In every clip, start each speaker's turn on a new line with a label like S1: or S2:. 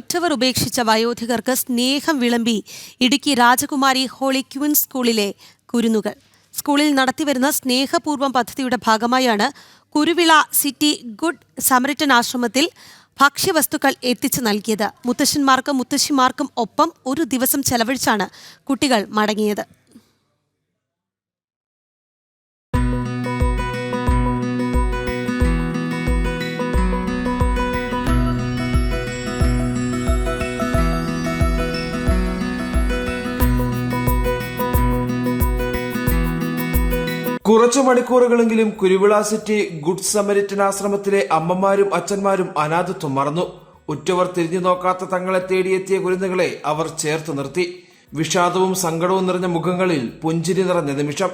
S1: ഉറ്റവർ ഉപേക്ഷിച്ച വയോധികർക്ക് സ്നേഹം വിളമ്പി ഇടുക്കി രാജകുമാരി ഹോളി ക്യൂൻ സ്കൂളിലെ കുരുന്നുകൾ. സ്കൂളിൽ നടത്തിവരുന്ന സ്നേഹപൂർവ്വം പദ്ധതിയുടെ ഭാഗമായാണ് കുരുവിള സിറ്റി ഗുഡ് സമരിറ്റൻ ആശ്രമത്തിൽ ഭക്ഷ്യവസ്തുക്കൾ എത്തിച്ചു നൽകിയത്. മുത്തശ്ശന്മാർക്കും മുത്തശ്ശിമാർക്കും ഒപ്പം ഒരു ദിവസം ചെലവഴിച്ചാണ് കുട്ടികൾ മടങ്ങിയത്.
S2: കുറച്ചു മണിക്കൂറുകളെങ്കിലും കുരുവിള സിറ്റി ഗുഡ് സമരിറ്റൻ ആശ്രമത്തിലെ അമ്മമാരും അച്ഛന്മാരും അനാഥത്വം മറന്നു. ഉറ്റവർ തിരിഞ്ഞു നോക്കാത്ത തങ്ങളെ തേടിയെത്തിയ കുരുന്നുകളെ അവർ ചേർത്ത് നിർത്തി. വിഷാദവും സങ്കടവും നിറഞ്ഞ മുഖങ്ങളിൽ പുഞ്ചിരി നിറഞ്ഞ നിമിഷം.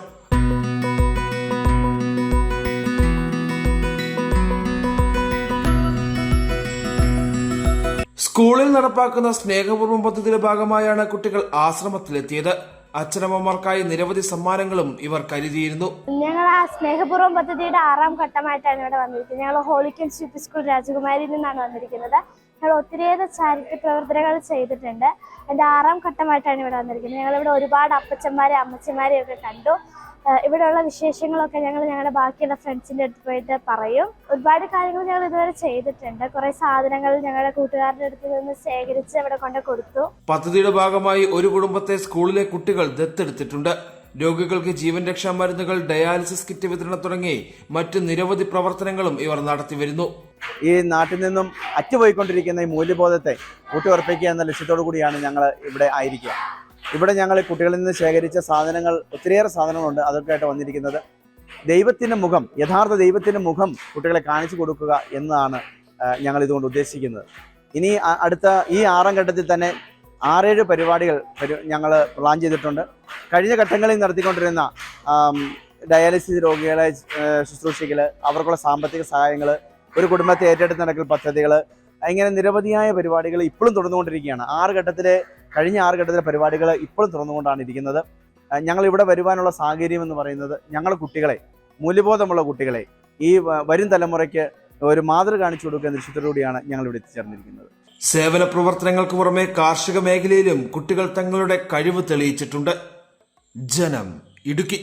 S2: സ്കൂളിൽ നടപ്പാക്കുന്ന സ്നേഹപൂർവ്വം പദ്ധതിയുടെ ഭാഗമായാണ് കുട്ടികൾ ആശ്രമത്തിലെത്തിയത്. അച്ഛനമ്മമാർക്കായി നിരവധി സമ്മാനങ്ങളും ഇവർ കരുതിയിരുന്നു.
S3: ഞങ്ങൾ ആ സ്നേഹപൂർവ്വം പദ്ധതിയുടെ 6ാം ഘട്ടമായിട്ടാണ് ഇവിടെ വന്നിരിക്കുന്നത്. ഞങ്ങൾ ഹോളി ക്യൂൻ സ്കൂൾ രാജകുമാരിയിൽ നിന്നാണ് വന്നിരിക്കുന്നത്. ഞങ്ങൾ ഒത്തിരിയേറെ ചാരിറ്റി പ്രവർത്തനങ്ങൾ ചെയ്തിട്ടുണ്ട്. അതിന്റെ 6ാം ഘട്ടമായിട്ടാണ് ഇവിടെ വന്നിരിക്കുന്നത്. ഞങ്ങളിവിടെ ഒരുപാട് അപ്പച്ചന്മാരെ അമ്മച്ചിമാരെ ഒക്കെ കണ്ടു. ഇവിടെയുള്ള വിശേഷങ്ങളൊക്കെ ഞങ്ങൾ ഞങ്ങളുടെ ബാക്കിയുള്ള ഫ്രണ്ട്സിന്റെ അടുത്ത് പോയിട്ട് പറയും. ഒരുപാട് കാര്യങ്ങൾ ഞങ്ങൾ ഇതുവരെ ചെയ്തിട്ടുണ്ട്. കുറെ സാധനങ്ങൾ ഞങ്ങളുടെ കൂട്ടുകാരുടെ അടുത്ത് നിന്ന് ശേഖരിച്ച് ഇവിടെ കൊണ്ട് കൊടുത്തു.
S2: പദ്ധതിയുടെ ഭാഗമായി ഒരു കുടുംബത്തെ സ്കൂളിലെ കുട്ടികൾ ദത്തെടുത്തിട്ടുണ്ട്. രോഗികൾക്ക് ജീവൻ രക്ഷാ മരുന്നുകൾ, ഡയാലിസിസ് കിറ്റ് വിതരണം തുടങ്ങി മറ്റ് നിരവധി പ്രവർത്തനങ്ങളും ഇവർ നടത്തിവരുന്നു.
S4: ഈ നാട്ടിൽ നിന്നും അറ്റുപോയിക്കൊണ്ടിരിക്കുന്ന ഈ മൂല്യബോധത്തെ ഊട്ടിയുറപ്പിക്കുക എന്ന ലക്ഷ്യത്തോടു കൂടിയാണ് ഞങ്ങൾ ഇവിടെ ആയിരിക്കുക. ഇവിടെ ഞങ്ങൾ കുട്ടികളിൽ നിന്ന് ശേഖരിച്ച സാധനങ്ങൾ, ഒത്തിരിയേറെ സാധനങ്ങളുണ്ട്. അതൊക്കെയായിട്ട് വന്നിരിക്കുന്നത് ദൈവത്തിൻ്റെ മുഖം, യഥാർത്ഥ ദൈവത്തിൻ്റെ മുഖം കുട്ടികളെ കാണിച്ചു കൊടുക്കുക എന്നതാണ് ഞങ്ങൾ ഇതുകൊണ്ട് ഉദ്ദേശിക്കുന്നത്. ഇനി അടുത്ത ഈ 6ാം ഘട്ടത്തിൽ തന്നെ 6-7 പരിപാടികൾ ഞങ്ങൾ പ്ലാൻ ചെയ്തിട്ടുണ്ട്. കഴിഞ്ഞ ഘട്ടങ്ങളിൽ നടത്തിക്കൊണ്ടിരുന്ന ഡയാലിസിസ് രോഗികളെ ശുശ്രൂഷിക്കൽ, അവർക്കുള്ള സാമ്പത്തിക സഹായങ്ങൾ, ഒരു കുടുംബത്തെ ഏറ്റെടുത്ത് നടക്കൽ പദ്ധതികൾ, ഇങ്ങനെ നിരവധിയായ പരിപാടികൾ ഇപ്പോഴും തുടർന്നുകൊണ്ടിരിക്കുകയാണ്. കഴിഞ്ഞ 6 ഘട്ടത്തിലെ പരിപാടികൾ ഇപ്പോഴും തുറന്നുകൊണ്ടാണ് ഇരിക്കുന്നത്. ഞങ്ങൾ ഇവിടെ വരുവാനുള്ള സാഹചര്യം എന്ന് പറയുന്നത് ഞങ്ങളുടെ കുട്ടികളെ, മൂല്യബോധമുള്ള കുട്ടികളെ ഈ വരും തലമുറയ്ക്ക് ഒരു മാതൃക കാണിച്ചു കൊടുക്കുന്ന ലക്ഷ്യത്തോടുകൂടിയാണ് ഞങ്ങൾ ഇവിടെ എത്തിച്ചേർന്നിരിക്കുന്നത്.
S2: സേവന പ്രവർത്തനങ്ങൾക്ക് പുറമെ കാർഷിക മേഖലയിലും കുട്ടികൾ തങ്ങളുടെ കഴിവ് തെളിയിച്ചിട്ടുണ്ട്. ജനം, ഇടുക്കി.